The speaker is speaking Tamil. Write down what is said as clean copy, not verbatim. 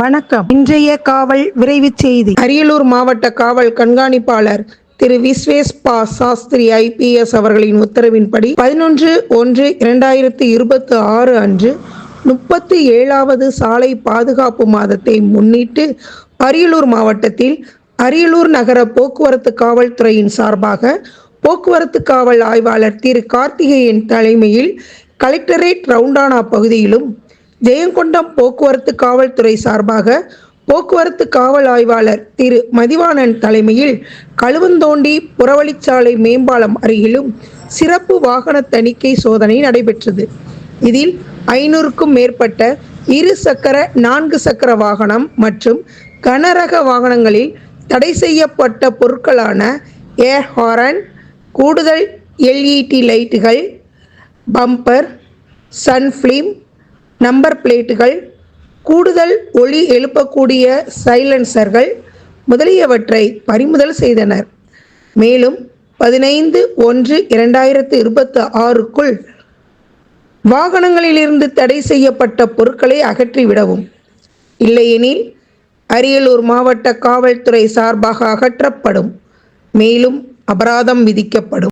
வணக்கம். இன்றைய காவல் விரைவுச் செய்தி. அரியலூர் மாவட்ட காவல் கண்காணிப்பாளர் திரு விஸ்வேஷ் பா சாஸ்திரி IPS அவர்களின் உத்தரவின்படி 11/1/2026 அன்று 37வது சாலை பாதுகாப்பு மாதத்தை முன்னிட்டு அரியலூர் மாவட்டத்தில் அரியலூர் நகர போக்குவரத்து காவல்துறையின் சார்பாக போக்குவரத்து காவல் ஆய்வாளர் திரு கார்த்திகேயன் தலைமையில் கலெக்டரேட் ரவுண்டானா பகுதியிலும், ஜெயங்கொண்டம் போக்குவரத்து காவல்துறை சார்பாக போக்குவரத்து காவல் ஆய்வாளர் திரு மதிவாணன் தலைமையில் கழுவந்தோண்டி புறவழிச்சாலை மேம்பாலம் அருகிலும் சிறப்பு வாகன தணிக்கை சோதனை நடைபெற்றது. இதில் 500க்கும் மேற்பட்ட 2 சக்கர 4 சக்கர வாகனம் மற்றும் கனரக வாகனங்களில் தடை செய்யப்பட்ட பொருட்களான ஏர் ஹாரன், கூடுதல் LED லைட்டுகள், பம்பர், சன்ஃபிலிம், நம்பர் பிளேட்டுகள், கூடுதல் ஒலி எழுப்பக்கூடிய சைலன்சர்கள் முதலியவற்றை பறிமுதல் செய்தனர். மேலும் 15/1/2026க்குள் வாகனங்களிலிருந்து தடை செய்யப்பட்ட பொருட்களை அகற்றிவிடவும், இல்லையெனில் அரியலூர் மாவட்ட காவல்துறை சார்பாக அகற்றப்படும். மேலும் அபராதம் விதிக்கப்படும்.